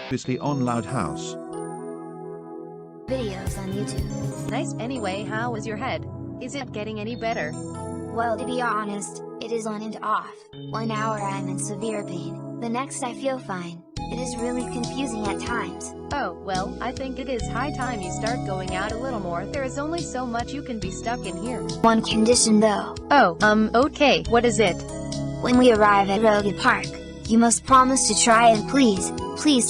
Obviously on Loud House. Videos on YouTube. Nice. Anyway, how is your head? Is it getting any better? Well, to be honest, it is on and off. 1 hour I'm in severe pain, the next I feel fine. It is really confusing at times. Oh, well, I think it is high time you start going out a little more. There is only so much you can be stuck in here. One condition though. Oh, okay, what is it? When we arrive at Roga Park, you must promise to try and please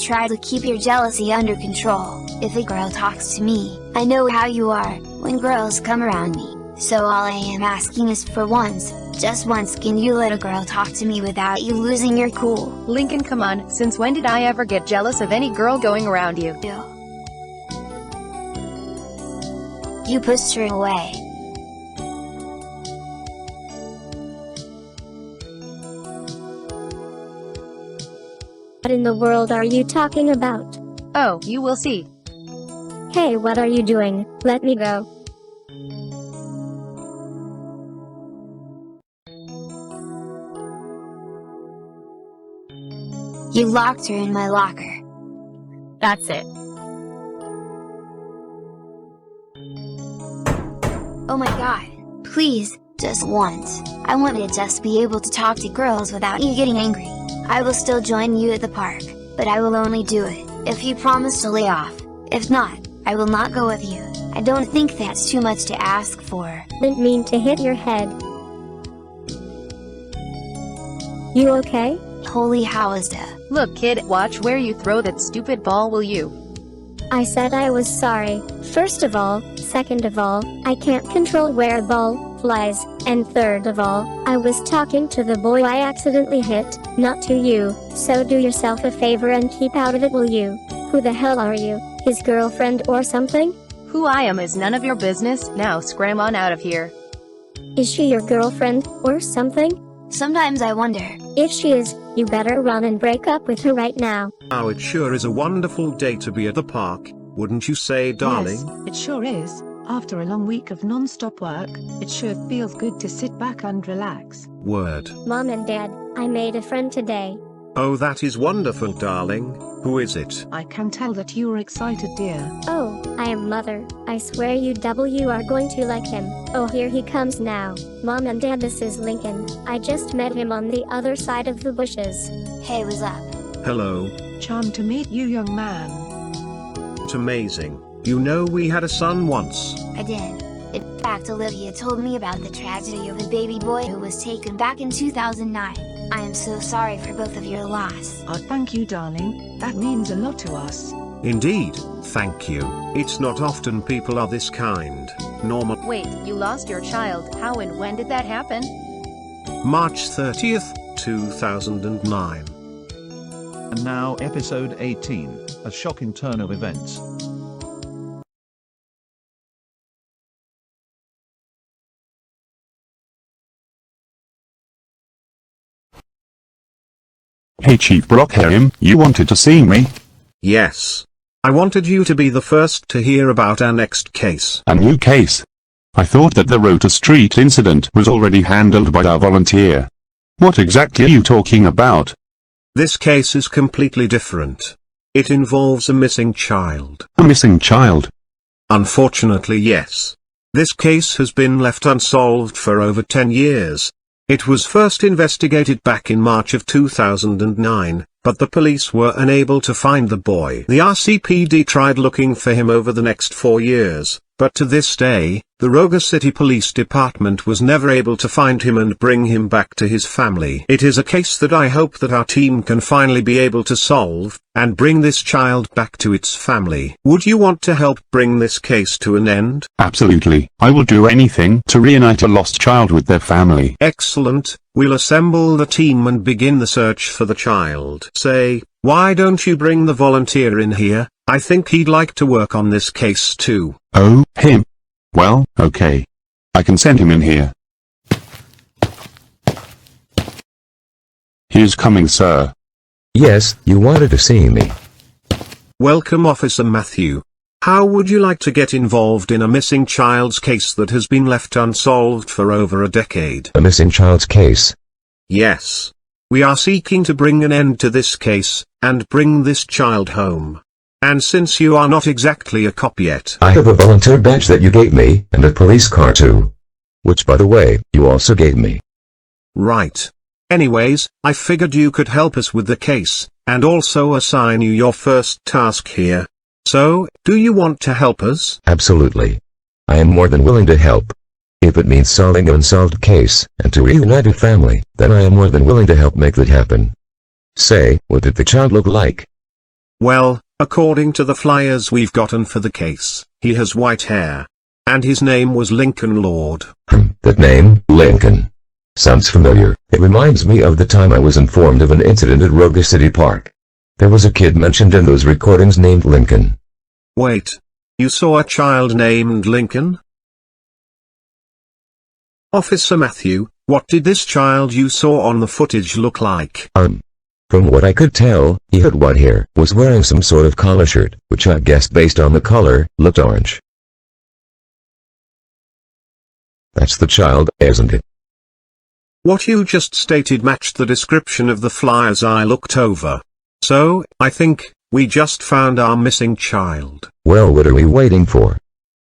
try to keep your jealousy under control. If a girl talks to me, I know how you are, when girls come around me. So all I am asking is for once, just once, can you let a girl talk to me without you losing your cool? Lincoln, come on, since when did I ever get jealous of any girl going around you? You pushed her away. What in the world are you talking about? Oh, you will see. Hey, what are you doing? Let me go. You locked her in my locker. That's it. Oh my god, please, just once. I want to just be able to talk to girls without you getting angry. I will still join you at the park, but I will only do it if you promise to lay off. If not, I will not go with you. I don't think that's too much to ask for. Didn't mean to hit your head. You okay? Holy howazda. Look kid, watch where you throw that stupid ball, will you? I said I was sorry, first of all. Second of all, I can't control where a ball flies. And third of all, I was talking to the boy I accidentally hit, not to you. So do yourself a favor and keep out of it, will you? Who the hell are you? His girlfriend or something? Who I am is none of your business. Now scram on out of here. Is she your girlfriend or something? Sometimes I wonder. If she is, you better run and break up with her right now. Oh, it sure is a wonderful day to be at the park, wouldn't you say, darling? Yes, it sure is. After a long week of non-stop work, it sure feels good to sit back and relax. Word. Mom and Dad, I made a friend today. Oh, that is wonderful, darling. Who is it? I can tell that you're excited, dear. Oh, I am Mother. I swear you are going to like him. Oh, here he comes now. Mom and Dad, this is Lincoln. I just met him on the other side of the bushes. Hey, what's up? Hello. Charmed to meet you, young man. It's amazing. You know we had a son once. I did. In fact, Olivia told me about the tragedy of a baby boy who was taken back in 2009. I am so sorry for both of your loss. Oh, thank you, darling. That means a lot to us. Indeed, thank you. It's not often people are this kind. Normal. Wait, you lost your child. How and when did that happen? March 30th, 2009. And now episode 18, a shocking turn of events. Hey Chief Brockheim, you wanted to see me? Yes. I wanted you to be the first to hear about our next case. A new case? I thought that the Roga Street incident was already handled by our volunteer. What exactly are you talking about? This case is completely different. It involves a missing child. A missing child? Unfortunately, yes. This case has been left unsolved for over 10 years. It was first investigated back in March of 2009, but the police were unable to find the boy. The RCPD tried looking for him over the next 4 years, but to this day, the Roga City Police Department was never able to find him and bring him back to his family. It is a case that I hope that our team can finally be able to solve, and bring this child back to its family. Would you want to help bring this case to an end? Absolutely. I will do anything to reunite a lost child with their family. Excellent. We'll assemble the team and begin the search for the child. Say, why don't you bring the volunteer in here? I think he'd like to work on this case too. Oh, him? Well, okay. I can send him in here. He is coming, sir. Yes, you wanted to see me. Welcome, Officer Matthew. How would you like to get involved in a missing child's case that has been left unsolved for over a decade? A missing child's case? Yes. We are seeking to bring an end to this case, and bring this child home. And since you are not exactly a cop yet, I have a volunteer badge that you gave me, and a police car too. Which, by the way, you also gave me. Right. Anyways, I figured you could help us with the case, and also assign you your first task here. So, do you want to help us? Absolutely. I am more than willing to help. If it means solving an unsolved case, and to reunite a family, then I am more than willing to help make that happen. Say, what did the child look like? Well, according to the flyers we've gotten for the case, he has white hair. And his name was Lincoln Lord. That name, Lincoln. Sounds familiar. It reminds me of the time I was informed of an incident at Roga City Park. There was a kid mentioned in those recordings named Lincoln. Wait. You saw a child named Lincoln? Officer Matthew, what did this child you saw on the footage look like? From what I could tell, he had white hair, was wearing some sort of collar shirt, which I guess based on the color, looked orange. That's the child, isn't it? What you just stated matched the description of the flyers I looked over. So, I think, we just found our missing child. Well, what are we waiting for?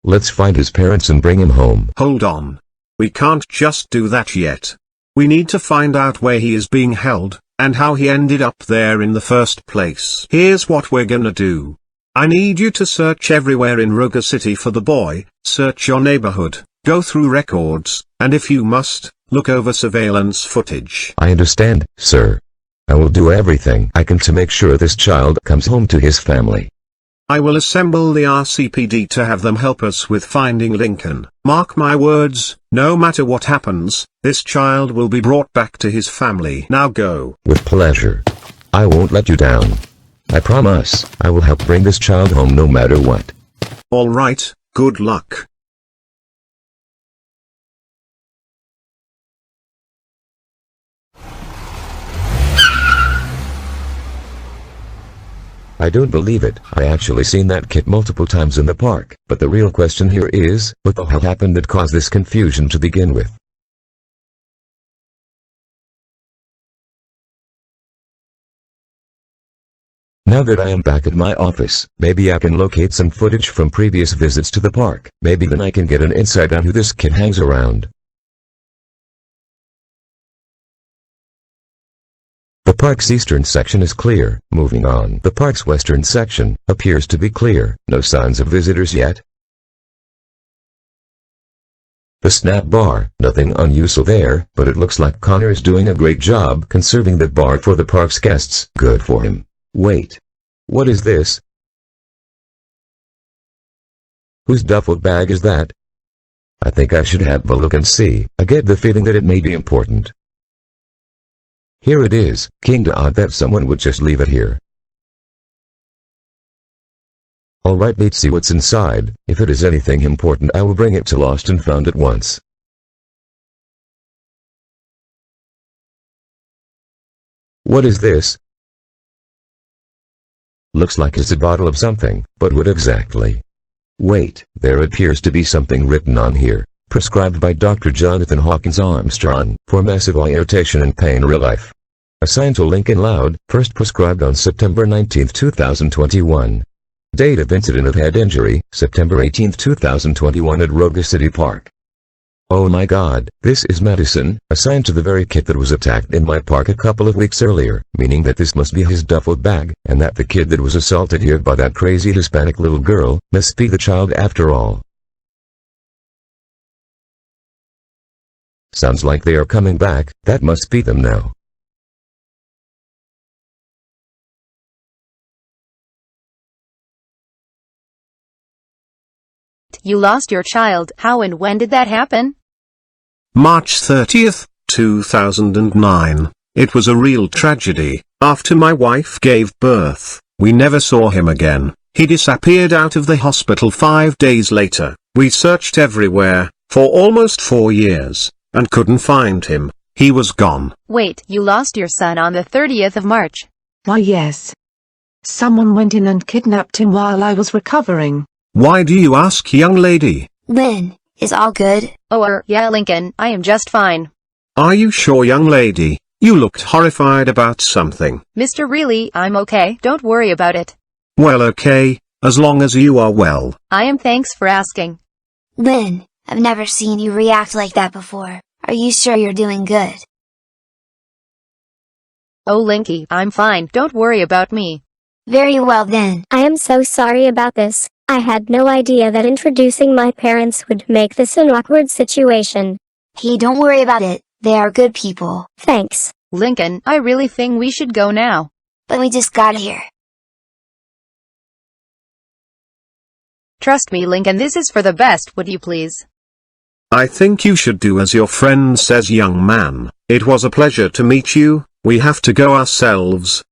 Let's find his parents and bring him home. Hold on. We can't just do that yet. We need to find out where he is being held, and how he ended up there in the first place. Here's what we're gonna do. I need you to search everywhere in Roga City for the boy, search your neighborhood, go through records, and if you must, look over surveillance footage. I understand, sir. I will do everything I can to make sure this child comes home to his family. I will assemble the RCPD to have them help us with finding Lincoln. Mark my words, no matter what happens, this child will be brought back to his family. Now go. With pleasure. I won't let you down. I promise, I will help bring this child home no matter what. All right, good luck. I don't believe it. I actually seen that kid multiple times in the park, but the real question here is, what the hell happened that caused this confusion to begin with? Now that I am back at my office, maybe I can locate some footage from previous visits to the park. Maybe then I can get an insight on who this kid hangs around. The park's eastern section is clear. Moving on. The park's western section appears to be clear. No signs of visitors yet. The snack bar, nothing unusual there, but it looks like Connor is doing a great job conserving the bar for the park's guests. Good for him. Wait. What is this? Whose duffel bag is that? I think I should have a look and see. I get the feeling that it may be important. Here it is. Kinda odd that someone would just leave it here. Alright, let's see what's inside. If it is anything important, I will bring it to Lost and Found at once. What is this? Looks like it's a bottle of something, but what exactly? Wait, there appears to be something written on here. Prescribed by Dr. Jonathan Hawkins Armstrong, for massive eye irritation and pain relief. Assigned to Lincoln Loud, first prescribed on September 19, 2021. Date of incident of head injury, September 18, 2021 at Roga City Park. Oh my god, this is medicine, assigned to the very kid that was attacked in my park a couple of weeks earlier, meaning that this must be his duffel bag, and that the kid that was assaulted here by that crazy Hispanic little girl, must be the child after all. Sounds like they are coming back. That must be them now. You lost your child. How and when did that happen? March 30th, 2009. It was a real tragedy. After my wife gave birth, we never saw him again. He disappeared out of the hospital 5 days later. We searched everywhere, for almost 4 years, and couldn't find him. He was gone. Wait, you lost your son on the 30th of March. Why yes. Someone went in and kidnapped him while I was recovering. Why do you ask, young lady? Lynn, is all good? Oh, yeah, Lincoln, I am just fine. Are you sure, young lady? You looked horrified about something. Mr. Really, I'm okay, don't worry about it. Well, okay, as long as you are well. I am, thanks for asking. Lynn, I've never seen you react like that before. Are you sure you're doing good? Oh Linky, I'm fine, don't worry about me. Very well then. I am so sorry about this. I had no idea that introducing my parents would make this an awkward situation. Hey, don't worry about it. They are good people. Thanks. Lincoln, I really think we should go now. But we just got here. Trust me Lincoln, this is for the best, would you please? I think you should do as your friend says, young man. It was a pleasure to meet you. We have to go ourselves.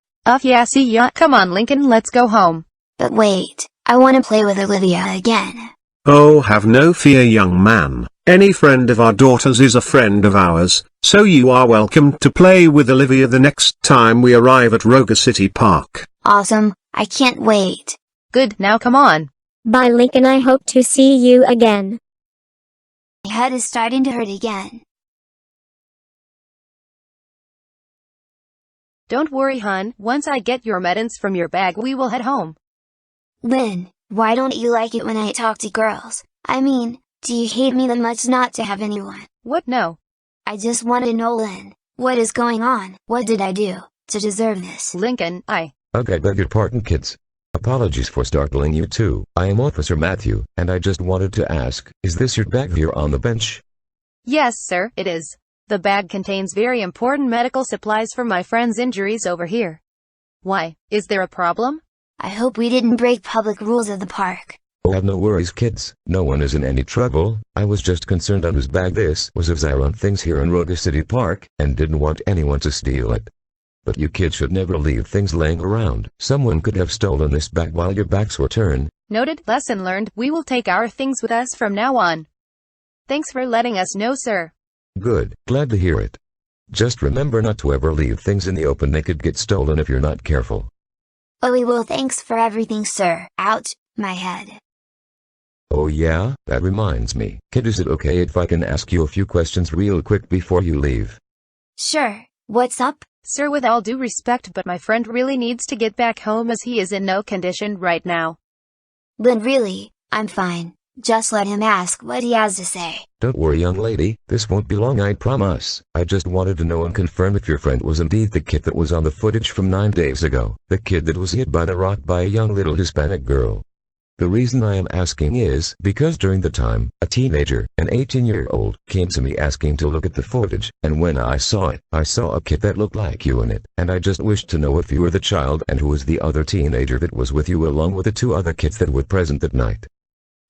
Yeah, see ya. Come on Lincoln, let's go home. But wait, I want to play with Olivia again. Oh, have no fear, young man. Any friend of our daughter's is a friend of ours, so you are welcome to play with Olivia the next time we arrive at Roga City Park. Awesome, I can't wait. Good, now come on. Bye Lincoln, I hope to see you again. My head is starting to hurt again. Don't worry hun, once I get your medicines from your bag we will head home. Lynn, why don't you like it when I talk to girls? I mean, do you hate me that much not to have anyone? What? No. I just want to know, Lynn, what is going on? What did I do to deserve this? Lincoln, Okay, beg your pardon kids. Apologies for startling you too. I am Officer Matthew, and I just wanted to ask, is this your bag here on the bench? Yes sir, it is. The bag contains very important medical supplies for my friend's injuries over here. Why, is there a problem? I hope we didn't break public rules of the park. Oh, have no worries kids, no one is in any trouble. I was just concerned on whose bag this was, as I run things here in Roga City Park, and didn't want anyone to steal it. But you kids should never leave things laying around. Someone could have stolen this bag while your backs were turned. Noted, lesson learned, we will take our things with us from now on. Thanks for letting us know sir. Good, glad to hear it. Just remember not to ever leave things in the open, they could get stolen if you're not careful. Oh, we will. Thanks for everything, sir. Ouch, my head. Oh yeah, that reminds me. Kid, is it okay if I can ask you a few questions real quick before you leave? Sure, what's up? Sir, with all due respect, but my friend really needs to get back home as he is in no condition right now. Lynn, really, I'm fine. Just let him ask what he has to say. Don't worry young lady, this won't be long, I promise. I just wanted to know and confirm if your friend was indeed the kid that was on the footage from 9 days ago. The kid that was hit by the rock by a young little Hispanic girl. The reason I am asking is because during the time, a teenager, an 18-year-old, came to me asking to look at the footage, and when I saw it, I saw a kid that looked like you in it, and I just wished to know if you were the child and who was the other teenager that was with you along with the 2 other kids that were present that night.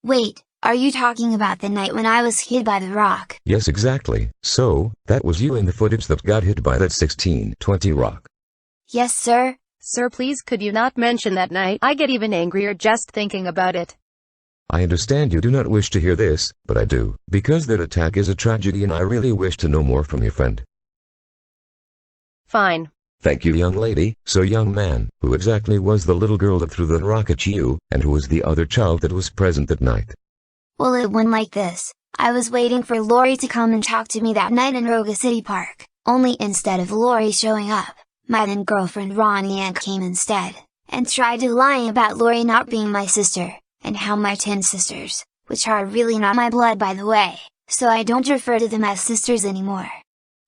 Wait, are you talking about the night when I was hit by the rock? Yes, exactly. So, that was you in the footage that got hit by that 1620 rock. Yes, sir. Sir, please could you not mention that night? I get even angrier just thinking about it. I understand you do not wish to hear this, but I do, because that attack is a tragedy and I really wish to know more from your friend. Fine. Thank you young lady. So young man, who exactly was the little girl that threw the rock at you, and who was the other child that was present that night? Well, it went like this. I was waiting for Lori to come and talk to me that night in Roga City Park, only instead of Lori showing up, my then girlfriend Ronnie Ann came instead, and tried to lie about Lori not being my sister, and how my 10 sisters, which are really not my blood by the way, so I don't refer to them as sisters anymore.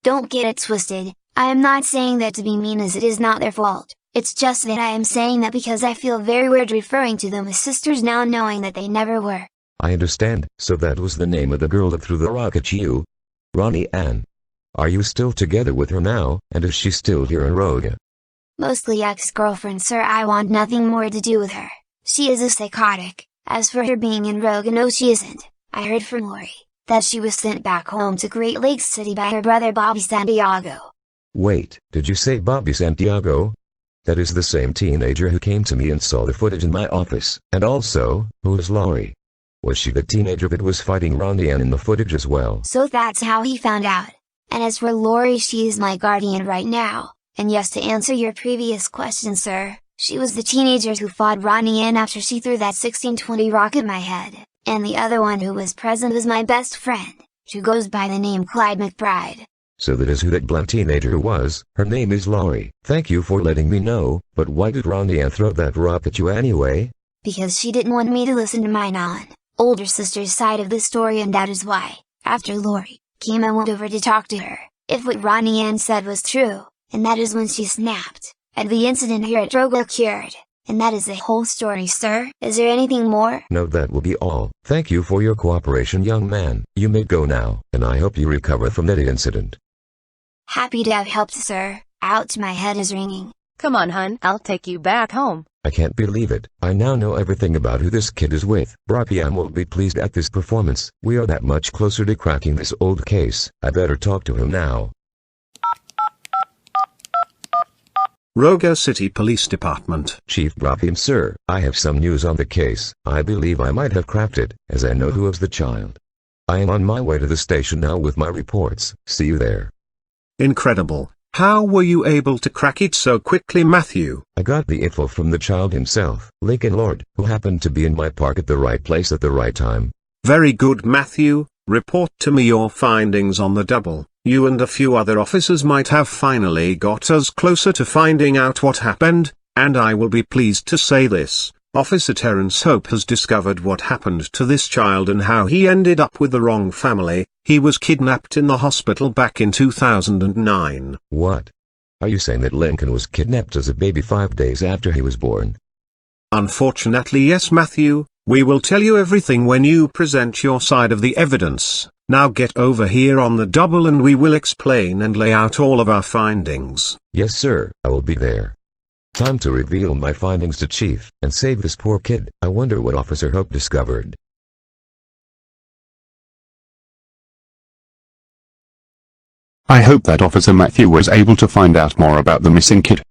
Don't get it twisted, I am not saying that to be mean as it is not their fault, it's just that I am saying that because I feel very weird referring to them as sisters now knowing that they never were. I understand, so that was the name of the girl that threw the rock at you? Ronnie Ann. Are you still together with her now, and is she still here in Roga? Mostly ex-girlfriend, sir. I want nothing more to do with her. She is a psychotic. As for her being in Roga, no she isn't. I heard from Lori, that she was sent back home to Great Lakes City by her brother Bobby Santiago. Wait, did you say Bobby Santiago? That is the same teenager who came to me and saw the footage in my office, and also, who is Lori? Was she the teenager that was fighting Ronnie Ann in the footage as well? So that's how he found out. And as for Lori, she is my guardian right now, and yes, to answer your previous question, sir, she was the teenager who fought Ronnie Ann after she threw that 1620 rock at my head, and the other one who was present was my best friend, who goes by the name Clyde McBride. So that is who that blonde teenager was. Her name is Laurie. Thank you for letting me know, but why did Ronnie Ann throw that rock at you anyway? Because she didn't want me to listen to my older sister's side of the story, and that is why, after Laurie came, I went over to talk to her, if what Ronnie Ann said was true, and that is when she snapped, and the incident here at Roga occurred. And that is the whole story, sir. Is there anything more? No, that will be all. Thank you for your cooperation, young man. You may go now, and I hope you recover from that incident. Happy to have helped, sir. Ouch, my head is ringing. Come on, hun, I'll take you back home. I can't believe it. I now know everything about who this kid is with. Brockheim will be pleased at this performance. We are that much closer to cracking this old case. I better talk to him now. Roga City Police Department. Chief Brockheim, sir, I have some news on the case. I believe I might have cracked it, as I know who was the child. I am on my way to the station now with my reports. See you there. Incredible. How were you able to crack it so quickly, Matthew? I got the info from the child himself, Lincoln Lord, who happened to be in my park at the right place at the right time. Very good, Matthew. Report to me your findings on the double. You and a few other officers might have finally got us closer to finding out what happened, and I will be pleased to say this. Officer Terence Hope has discovered what happened to this child and how he ended up with the wrong family. He was kidnapped in the hospital back in 2009. What? Are you saying that Lincoln was kidnapped as a baby 5 days after he was born? Unfortunately, yes, Matthew. We will tell you everything when you present your side of the evidence. Now get over here on the double and we will explain and lay out all of our findings. Yes, sir, I will be there. Time to reveal my findings to Chief, and save this poor kid. I wonder what Officer Hope discovered. I hope that Officer Matthew was able to find out more about the missing kid.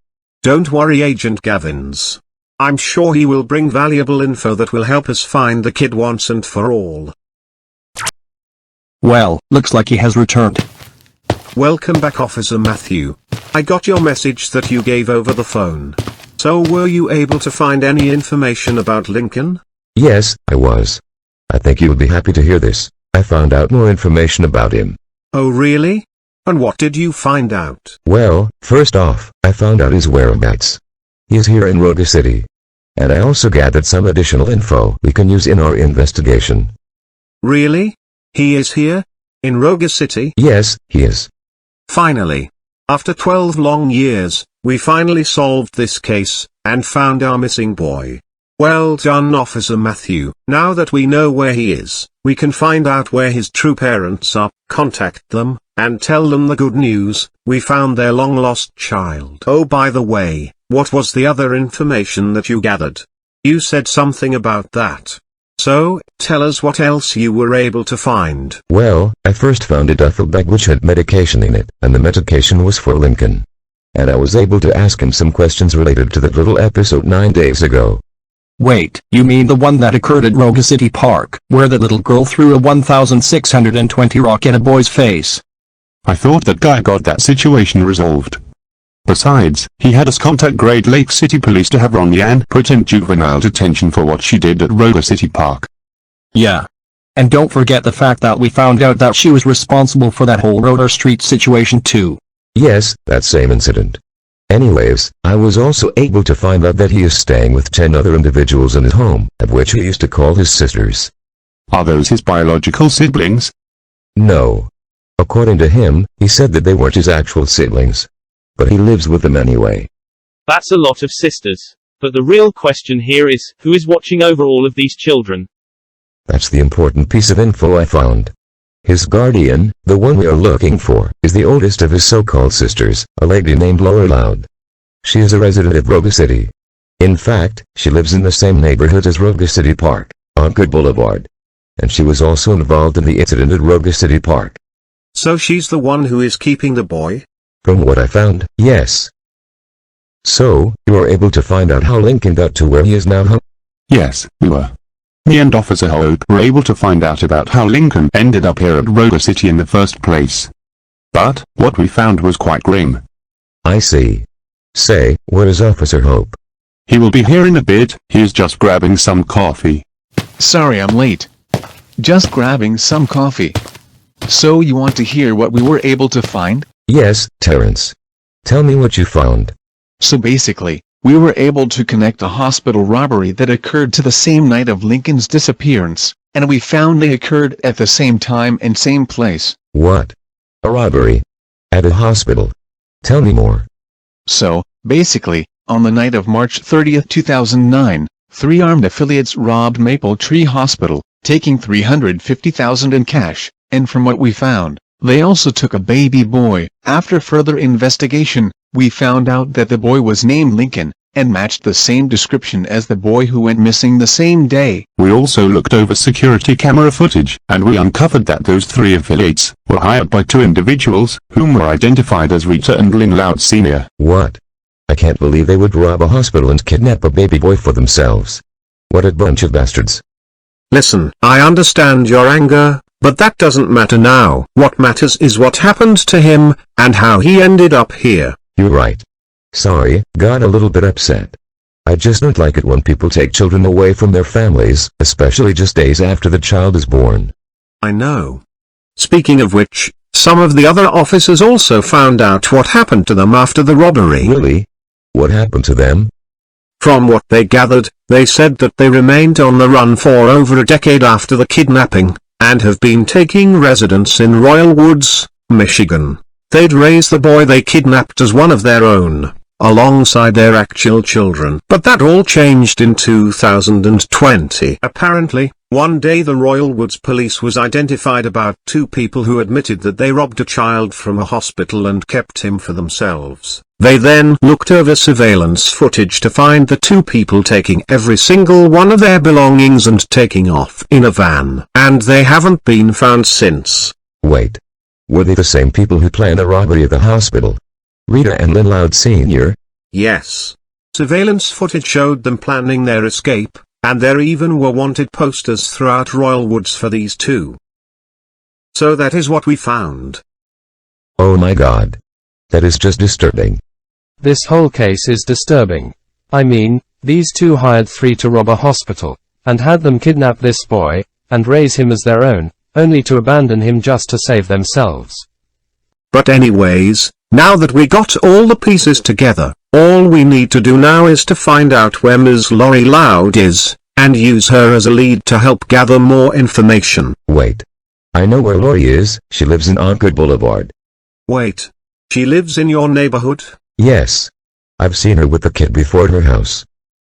Don't worry, Agent Gavins. I'm sure he will bring valuable info that will help us find the kid once and for all. Well, looks like he has returned. Welcome back, Officer Matthew. I got your message that you gave over the phone. So were you able to find any information about Lincoln? Yes, I was. I think you will be happy to hear this. I found out more information about him. Oh really? And what did you find out? Well, first off, I found out his whereabouts. He is here in Roga City. And I also gathered some additional info we can use in our investigation. Really? He is here? In Roga City? Yes, he is. Finally. After 12 long years, we finally solved this case, and found our missing boy. Well done, Officer Matthew. Now that we know where he is, we can find out where his true parents are, contact them, and tell them the good news. We found their long-lost child. Oh, by the way, what was the other information that you gathered? You said something about that. So, tell us what else you were able to find. Well, I first found a duffel bag which had medication in it, and the medication was for Lincoln. And I was able to ask him some questions related to that little episode 9 days ago. Wait, you mean the one that occurred at Roga City Park, where the little girl threw a 1,620 rock at a boy's face? I thought that guy got that situation resolved. Besides, he had us contact Great Lake City Police to have Ronnie Ann put in juvenile detention for what she did at Roga City Park. Yeah. And don't forget the fact that we found out that she was responsible for that whole Roder Street situation too. Yes, that same incident. Anyways, I was also able to find out that he is staying with 10 other individuals in his home, of which he used to call his sisters. Are those his biological siblings? No. According to him, he said that they weren't his actual siblings. But he lives with them anyway. That's a lot of sisters. But the real question here is, who is watching over all of these children? That's the important piece of info I found. His guardian, the one we are looking for, is the oldest of his so-called sisters, a lady named Laura Loud. She is a resident of Roga City. In fact, she lives in the same neighborhood as Roga City Park, on Good Boulevard. And she was also involved in the incident at Roga City Park. So she's the one who is keeping the boy? From what I found, yes. So, you were able to find out how Lincoln got to where he is now, huh? Yes, we were. Me and Officer Hope were able to find out about how Lincoln ended up here at Roga City in the first place. But, what we found was quite grim. I see. Say, where is Officer Hope? He will be here in a bit. He is just grabbing some coffee. Sorry I'm late. Just grabbing some coffee. So you want to hear what we were able to find? Yes, Terrence. Tell me what you found. So basically, we were able to connect a hospital robbery that occurred to the same night of Lincoln's disappearance, and we found they occurred at the same time and same place. What? A robbery? At a hospital? Tell me more. So, basically, on the night of March 30, 2009, 3 armed affiliates robbed Maple Tree Hospital, taking $350,000 in cash, and from what we found, they also took a baby boy. After further investigation, we found out that the boy was named Lincoln, and matched the same description as the boy who went missing the same day. We also looked over security camera footage, and we uncovered that those 3 affiliates were hired by 2 individuals, whom were identified as Rita and Lynn Loud Sr. What? I can't believe they would rob a hospital and kidnap a baby boy for themselves. What a bunch of bastards. Listen, I understand your anger, but that doesn't matter now. What matters is what happened to him, and how he ended up here. You're right. Sorry, got a little bit upset. I just don't like it when people take children away from their families, especially just days after the child is born. I know. Speaking of which, some of the other officers also found out what happened to them after the robbery. Really? What happened to them? From what they gathered, they said that they remained on the run for over a decade after the kidnapping, and have been taking residence in Royal Woods, Michigan. They'd raise the boy they kidnapped as one of their own, alongside their actual children. But that all changed in 2020. Apparently, one day the Royal Woods police was identified about 2 people who admitted that they robbed a child from a hospital and kept him for themselves. They then looked over surveillance footage to find the 2 people taking every single one of their belongings and taking off in a van. And they haven't been found since. Wait. Were they the same people who planned the robbery of the hospital? Rita and Lynn Loud Sr.? Yes. Surveillance footage showed them planning their escape, and there even were wanted posters throughout Royal Woods for these 2. So that is what we found. Oh my God. That is just disturbing. This whole case is disturbing. I mean, these 2 hired 3 to rob a hospital, and had them kidnap this boy, and raise him as their own, only to abandon him just to save themselves. But anyways, now that we got all the pieces together, all we need to do now is to find out where Ms. Lori Loud is, and use her as a lead to help gather more information. Wait. I know where Lori is. She lives in Ongood Boulevard. Wait. She lives in your neighborhood? Yes. I've seen her with the kid before at her house.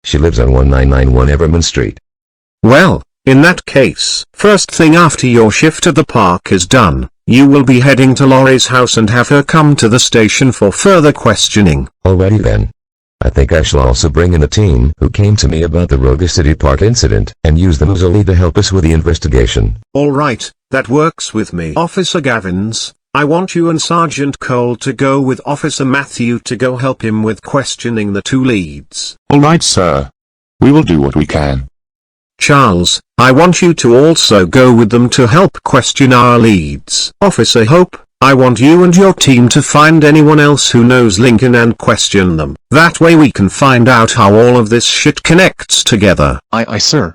She lives on 1991 Everman Street. Well, in that case, first thing after your shift at the park is done, you will be heading to Lori's house and have her come to the station for further questioning. Alrighty then. I think I shall also bring in the team who came to me about the Roga City Park incident, and use them as a lead to help us with the investigation. Alright, that works with me. Officer Gavins, I want you and Sergeant Cole to go with Officer Matthew to go help him with questioning the 2 leads. Alright, sir. We will do what we can. Charles, I want you to also go with them to help question our leads. Officer Hope, I want you and your team to find anyone else who knows Lincoln and question them. That way we can find out how all of this shit connects together. Aye, sir.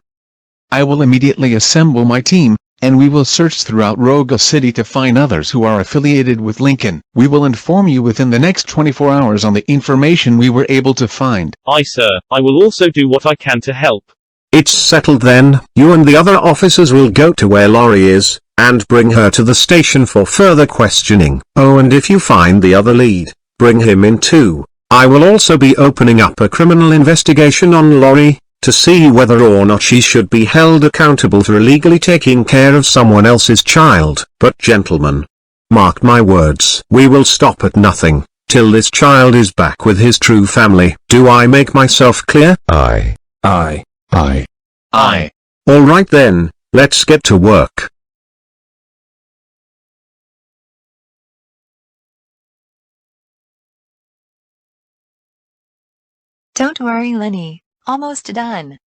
I will immediately assemble my team, and we will search throughout Roga City to find others who are affiliated with Lincoln. We will inform you within the next 24 hours on the information we were able to find. Aye, sir. I will also do what I can to help. It's settled then. You and the other officers will go to where Lori is, and bring her to the station for further questioning. Oh, and if you find the other lead, bring him in too. I will also be opening up a criminal investigation on Lori, to see whether or not she should be held accountable for illegally taking care of someone else's child. But gentlemen, mark my words, we will stop at nothing, till this child is back with his true family. Do I make myself clear? Aye. Aye. Aye. Aye. Alright then, let's get to work. Don't worry, Lenny. Almost done.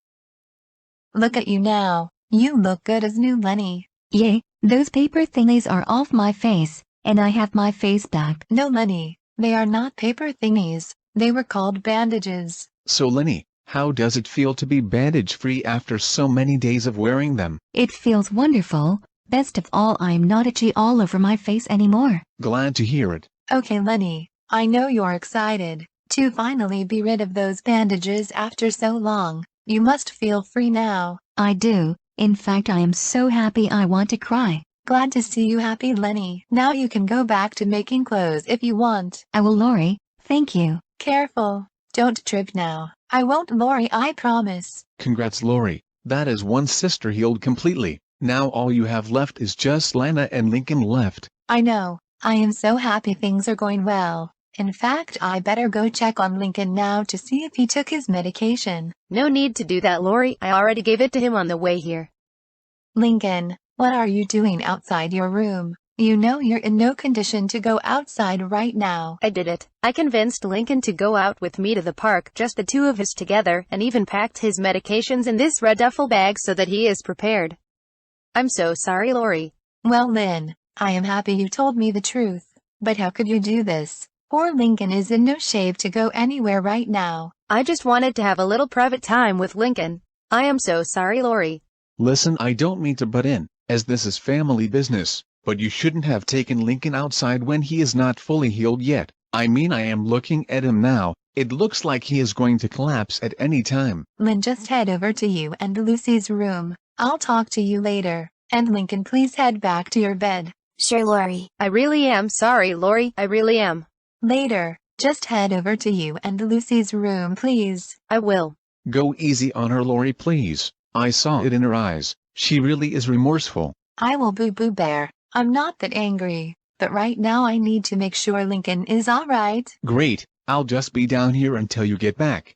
Look at you now. You look good as new, Lenny. Yay, those paper thingies are off my face, and I have my face back. No, Lenny. They are not paper thingies. They were called bandages. So Lenny, how does it feel to be bandage-free after so many days of wearing them? It feels wonderful, Best of all, I'm not itchy all over my face anymore. Glad to hear it. Okay, Lenny, I know you're excited to finally be rid of those bandages after so long. You must feel free now. I do. In fact, I am so happy I want to cry. Glad to see you happy, Lenny. Now you can go back to making clothes if you want. I will, Lori. Thank you. Careful. Don't trip now. I won't, Lori, I promise. Congrats, Lori. That is one sister healed completely. Now all you have left is just Lana and Lincoln left. I know. I am so happy things are going well. In fact, I better go check on Lincoln now to see if he took his medication. No need to do that, Lori. I already gave it to him on the way here. Lincoln, what are you doing outside your room? You know you're in no condition to go outside right now. I did it. I convinced Lincoln to go out with me to the park, just the two of us together, and even packed his medications in this red duffel bag so that he is prepared. I'm so sorry, Lori. Well, Lynn, I am happy you told me the truth. But how could you do this? Poor Lincoln is in no shape to go anywhere right now. I just wanted to have a little private time with Lincoln. I am so sorry, Lori. Listen, I don't mean to butt in, as this is family business, but you shouldn't have taken Lincoln outside when he is not fully healed yet. I mean, I am looking at him now. It looks like he is going to collapse at any time. Lynn, just head over to you and Lucy's room. I'll talk to you later. And Lincoln, please head back to your bed. Sure, Lori. I really am sorry, Lori. I really am. Later, just head over to you and Lucy's room, please. I will. Go easy on her, Lori, please. I saw it in her eyes. She really is remorseful. I will, Boo Bear. I'm not that angry. But right now I need to make sure Lincoln is alright. Great. I'll just be down here until you get back.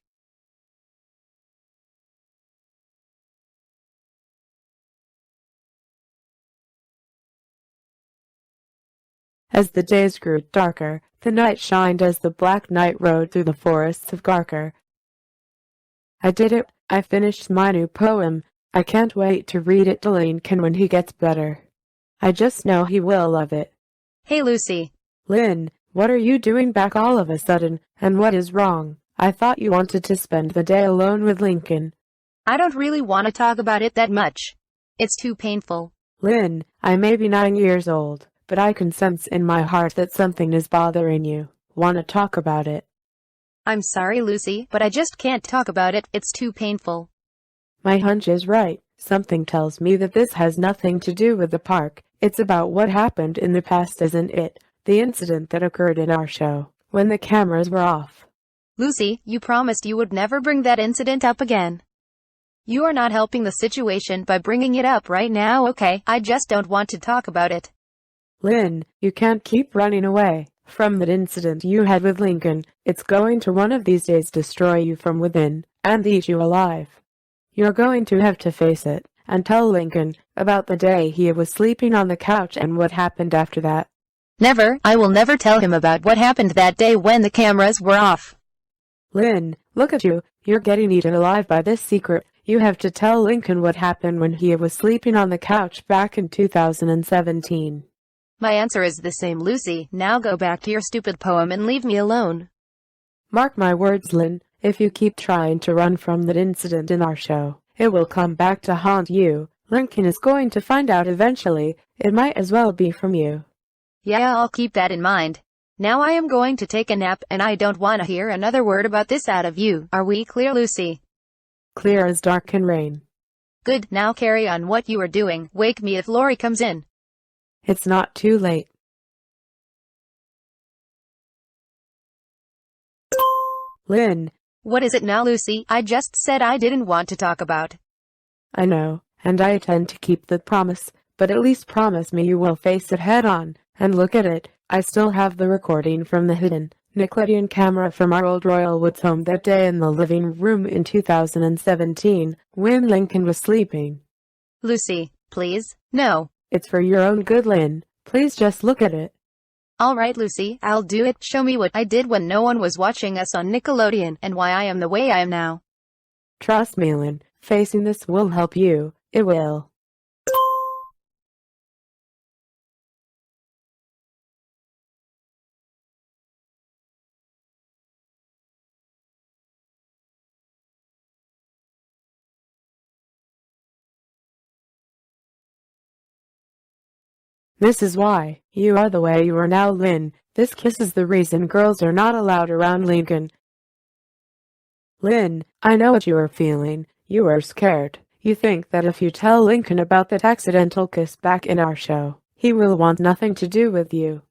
As the days grew darker, the night shined as the black night rode through the forests of Garker. I did it. I finished my new poem. I can't wait to read it to Lincoln when he gets better. I just know he will love it. Hey, Lucy. Lynn, what are you doing back all of a sudden, and what is wrong? I thought you wanted to spend the day alone with Lincoln. I don't really want to talk about it that much. It's too painful. Lynn, I may be 9 years old, but I can sense in my heart that something is bothering you. Want to talk about it? I'm sorry, Lucy, but I just can't talk about it. It's too painful. My hunch is right. Something tells me that this has nothing to do with the park. It's about what happened in the past, isn't it? The incident that occurred in our show, when the cameras were off. Lucy, you promised you would never bring that incident up again. You are not helping the situation by bringing it up right now, okay? I just don't want to talk about it. Lynn, you can't keep running away from that incident you had with Lincoln. It's going to one of these days destroy you from within, and eat you alive. You're going to have to face it, and tell Lincoln about the day he was sleeping on the couch and what happened after that. Never. I will never tell him about what happened that day when the cameras were off. Lynn, look at you. You're getting eaten alive by this secret. You have to tell Lincoln what happened when he was sleeping on the couch back in 2017. My answer is the same, Lucy. Now go back to your stupid poem and leave me alone. Mark my words, Lynn. If you keep trying to run from that incident in our show, it will come back to haunt you. Lincoln is going to find out eventually. It might as well be from you. Yeah, I'll keep that in mind. Now I am going to take a nap, and I don't want to hear another word about this out of you. Are we clear, Lucy? Clear as dark and rain. Good, now carry on what you are doing. Wake me if Lori comes in. It's not too late. Lynn. What is it now, Lucy? I just said I didn't want to talk about. I know, and I intend to keep the promise, but at least promise me you will face it head on, and look at it. I still have the recording from the hidden Nickelodeon camera from our old Royal Woods home that day in the living room in 2017, when Lincoln was sleeping. Lucy, please, no. It's for your own good, Lynn. Please just look at it. All right, Lucy, I'll do it. Show me what I did when no one was watching us on Nickelodeon, and why I am the way I am now. Trust me, Lynn. Facing this will help you. It will. Mrs. Y, you are the way you are now, Lynn. This kiss is the reason girls are not allowed around Lincoln. Lynn, I know what you are feeling. You are scared. You think that if you tell Lincoln about that accidental kiss back in our show, he will want nothing to do with you.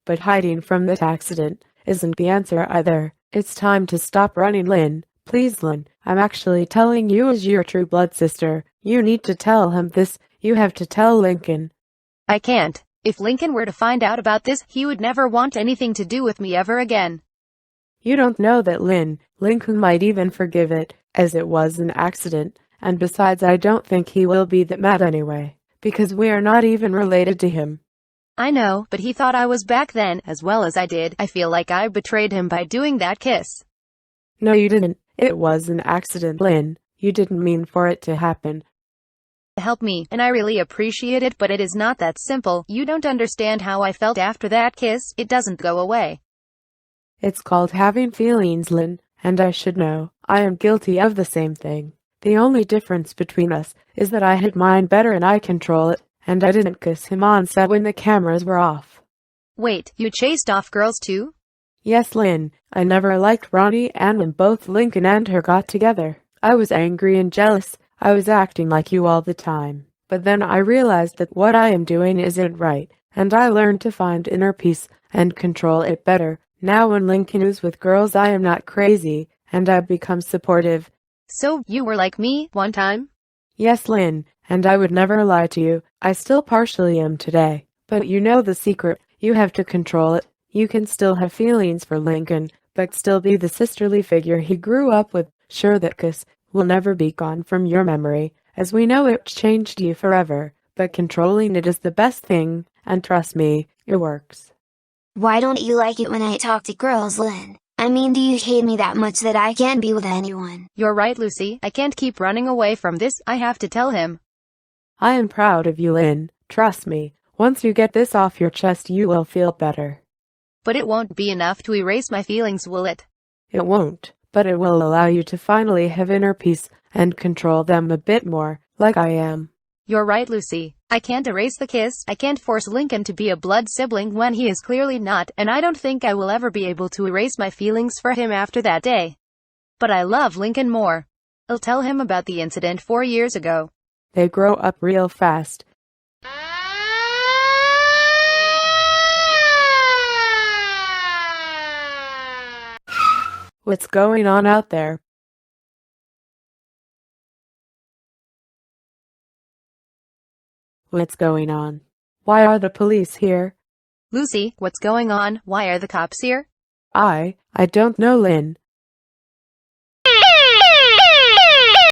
But hiding from that accident isn't the answer either. It's time to stop running, Lynn. Please, Lynn, I'm actually telling you as your true blood sister. You need to tell him this. You have to tell Lincoln. I can't. If Lincoln were to find out about this, he would never want anything to do with me ever again. You don't know that, Lynn. Lincoln might even forgive it, as it was an accident, and besides I don't think he will be that mad anyway, because we are not even related to him. I know, but he thought I was back then, as well as I did. I feel like I betrayed him by doing that kiss. No, you didn't. It was an accident, Lynn. You didn't mean for it to happen. Help me, and I really appreciate it, but it is not that simple. You don't understand how I felt after that kiss. It doesn't go away. It's called having feelings, Lynn, and I should know. I am guilty of the same thing. The only difference between us is that I hid mine better and I control it, and I didn't kiss him on set when the cameras were off. Wait, you chased off girls too? Yes, Lynn. I never liked Ronnie, and when both Lincoln and her got together, I was angry and jealous. I was acting like you all the time. But then I realized that what I am doing isn't right, and I learned to find inner peace and control it better. Now when Lincoln is with girls I am not crazy, and I've become supportive. So, you were like me, one time? Yes, Lynn, and I would never lie to you. I still partially am today. But you know the secret. You have to control it. You can still have feelings for Lincoln, but still be the sisterly figure he grew up with. Sure, that kiss will never be gone from your memory, as we know it changed you forever, but controlling it is the best thing, and trust me, it works. Why don't you like it when I talk to girls, Lynn? I mean, do you hate me that much that I can't be with anyone? You're right, Lucy. I can't keep running away from this. I have to tell him. I am proud of you, Lynn. Trust me, once you get this off your chest you will feel better. But it won't be enough to erase my feelings, will it? It won't, but it will allow you to finally have inner peace and control them a bit more, like I am. You're right, Lucy. I can't erase the kiss. I can't force Lincoln to be a blood sibling when he is clearly not, and I don't think I will ever be able to erase my feelings for him after that day. But I love Lincoln more. I'll tell him about the incident 4 years ago. They grow up real fast. What's going on out there? What's going on? Why are the police here? Lucy, what's going on? Why are the cops here? I don't know, Lynn.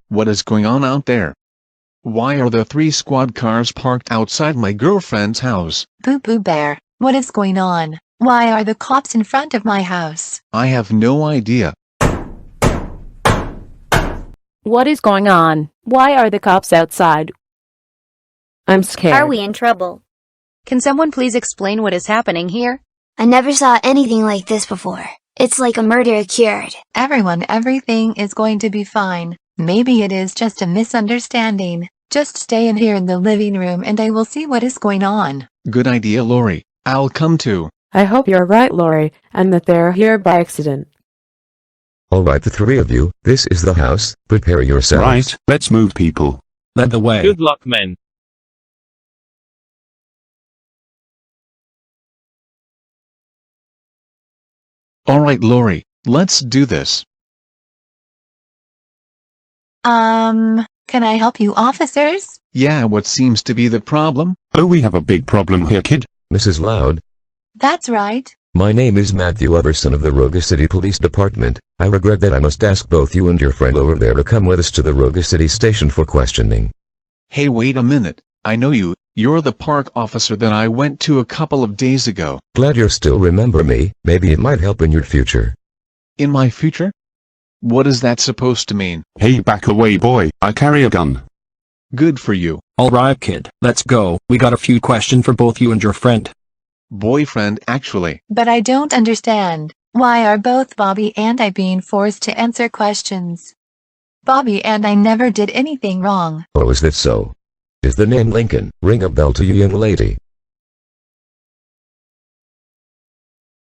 What is going on out there? Why are the 3 squad cars parked outside my girlfriend's house? Boo Boo Bear, what is going on? Why are the cops in front of my house? I have no idea. What is going on? Why are the cops outside? I'm scared. Are we in trouble? Can someone please explain what is happening here? I never saw anything like this before. It's like a murder occurred. Everything is going to be fine. Maybe it is just a misunderstanding. Just stay in here in the living room and I will see what is going on. Good idea, Lori. I'll come too. I hope you're right, Lori, and that they're here by accident. Alright, the 3 of you, this is the house. Prepare yourselves. Right, let's move, people. Lead the way. Good luck, men. Alright, Lori, let's do this. Can I help you, officers? Yeah, what seems to be the problem? Oh, we have a big problem here, kid. Mrs. Loud. That's right. My name is Matthew Oberson of the Roga City Police Department. I regret that I must ask both you and your friend over there to come with us to the Roga City station for questioning. Hey, wait a minute. I know you. You're the park officer that I went to a couple of days ago. Glad you still remember me. Maybe it might help in your future. In my future? What is that supposed to mean? Hey, back away, boy. I carry a gun. Good for you. Alright, kid. Let's go. We got a few questions for both you and your friend. Boyfriend, actually. But I don't understand. Why are both Bobby and I being forced to answer questions? Bobby and I never did anything wrong. Oh, is that so? Is the name Lincoln ring a bell to you, young lady?